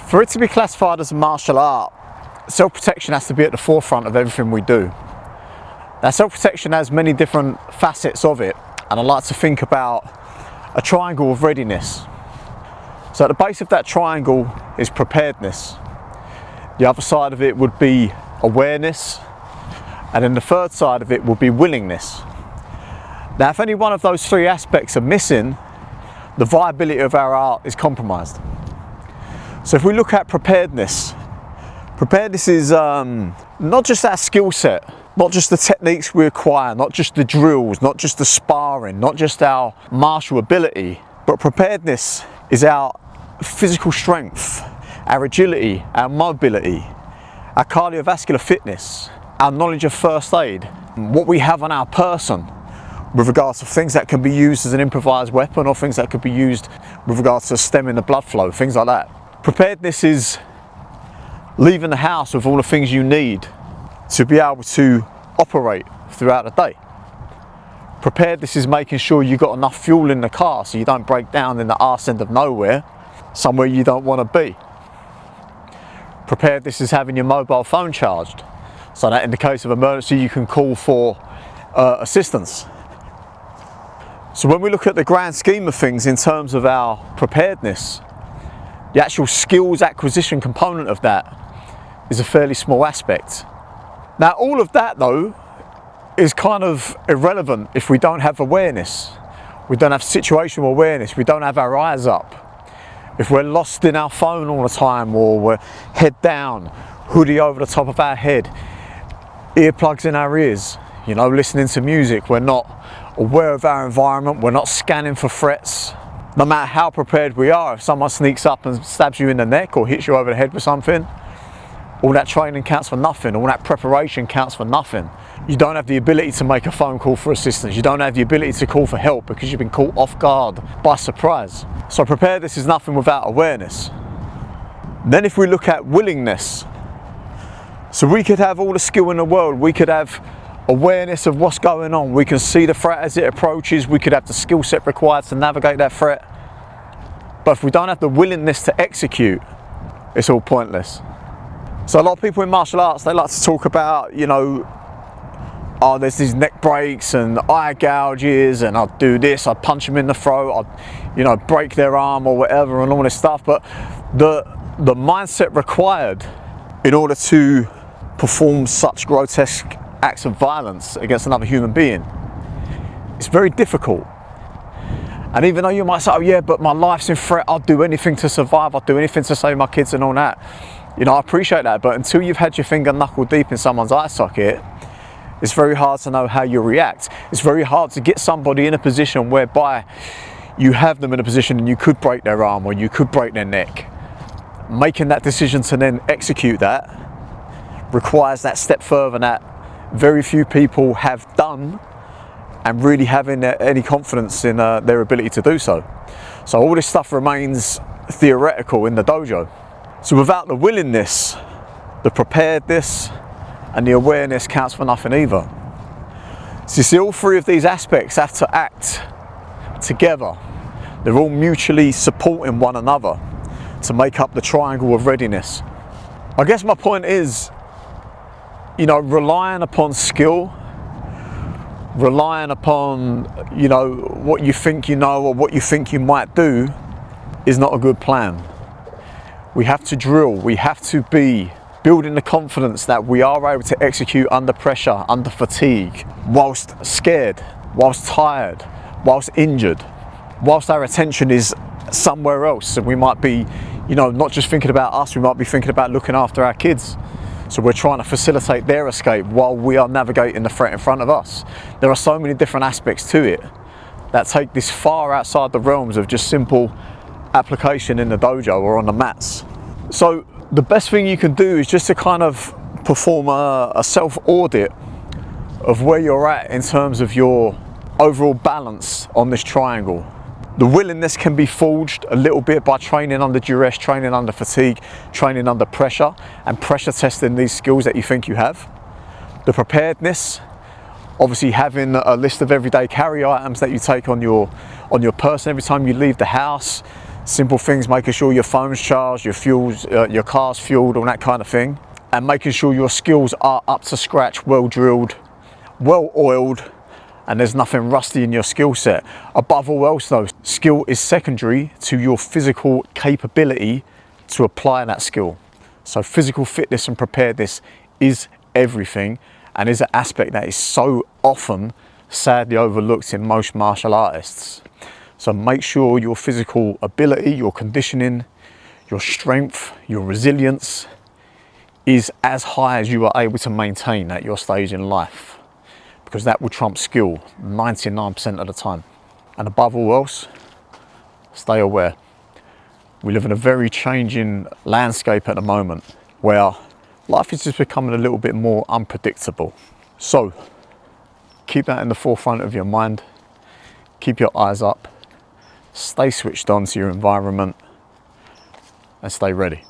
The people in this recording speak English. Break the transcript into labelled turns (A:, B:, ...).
A: For it to be classified as a martial art, self-protection has to be at the forefront of everything we do. Now, self-protection has many different facets of it, and I like to think about a triangle of readiness. So at the base of that triangle is preparedness. The other side of it would be awareness, and then the third side of it would be willingness. Now, if any one of those three aspects are missing, the viability of our art is compromised. So if we look at preparedness is not just our skill set, not just the techniques we acquire, not just the drills, not just the sparring, not just our martial ability, but preparedness is our physical strength, our agility, our mobility, our cardiovascular fitness, our knowledge of first aid, what we have on our person with regards to things that can be used as an improvised weapon or things that could be used with regards to stemming the blood flow, things like that. Preparedness is leaving the house with all the things you need to be able to operate throughout the day. Preparedness is making sure you've got enough fuel in the car so you don't break down in the arse end of nowhere, somewhere you don't want to be. Preparedness is having your mobile phone charged so that in the case of emergency you can call for assistance. So when we look at the grand scheme of things in terms of our preparedness, the actual skills acquisition component of that is a fairly small aspect. Now, all of that though is kind of irrelevant if we don't have awareness. We don't have situational awareness. We don't have our eyes up. If we're lost in our phone all the time, or we're head down, hoodie over the top of our head, earplugs in our ears, you know, listening to music, we're not aware of our environment, we're not scanning for threats. No matter how prepared we are, if someone sneaks up and stabs you in the neck or hits you over the head with something, all that training counts for nothing, all that preparation counts for nothing. You don't have the ability to make a phone call for assistance, you don't have the ability to call for help because you've been caught off guard by surprise. So preparedness is nothing without awareness. Then if we look at willingness, so we could have all the skill in the world, we could have awareness of what's going on, we can see the threat as it approaches, we could have the skill set required to navigate that threat, but if we don't have the willingness to execute, it's all pointless. So a lot of people in martial arts, they like to talk about, you know, oh, there's these neck breaks and eye gouges, and I'll do this, I'd punch them in the throat, I'd, you know, break their arm or whatever and all this stuff. But the mindset required in order to perform such grotesque acts of violence against another human being, it's very difficult. And even though you might say, oh yeah, but my life's in threat, I'll do anything to survive, I'll do anything to save my kids and all that. You know, I appreciate that, but until you've had your finger knuckle deep in someone's eye socket, it's very hard to know how you react. It's very hard to get somebody in a position whereby you have them in a position and you could break their arm or you could break their neck. Making that decision to then execute that requires that step further that very few people have done, and really having any confidence in their ability to do so. So all this stuff remains theoretical in the dojo. So without the willingness, the preparedness, and the awareness counts for nothing either. So you see, all three of these aspects have to act together. They're all mutually supporting one another to make up the triangle of readiness. I guess my point is, you know, relying upon skill, relying upon, you know, what you think you know or what you think you might do is not a good plan. We have to drill, we have to be building the confidence that we are able to execute under pressure, under fatigue, whilst scared, whilst tired, whilst injured, whilst our attention is somewhere else, and we might be, you know, not just thinking about us, we might be thinking about looking after our kids. So we're trying to facilitate their escape while we are navigating the threat in front of us. There are so many different aspects to it that take this far outside the realms of just simple application in the dojo or on the mats. So the best thing you can do is just to kind of perform a self-audit of where you're at in terms of your overall balance on this triangle. The willingness can be forged a little bit by training under duress, training under fatigue, training under pressure, and pressure testing these skills that you think you have. The preparedness, obviously having a list of everyday carry items that you take on your person every time you leave the house, Simple things, making sure your phone's charged, your fuels, your car's fueled, all that kind of thing. And making sure your skills are up to scratch, well drilled, well oiled, and there's nothing rusty in your skill set. Above all else though, skill is secondary to your physical capability to apply that skill. So physical fitness and preparedness is everything, and is an aspect that is so often sadly overlooked in most martial artists. So make sure your physical ability, your conditioning, your strength, your resilience is as high as you are able to maintain at your stage in life, because that will trump skill 99% of the time. And above all else, stay aware. We live in a very changing landscape at the moment where life is just becoming a little bit more unpredictable. So keep that in the forefront of your mind, keep your eyes up, stay switched on to your environment, and stay ready.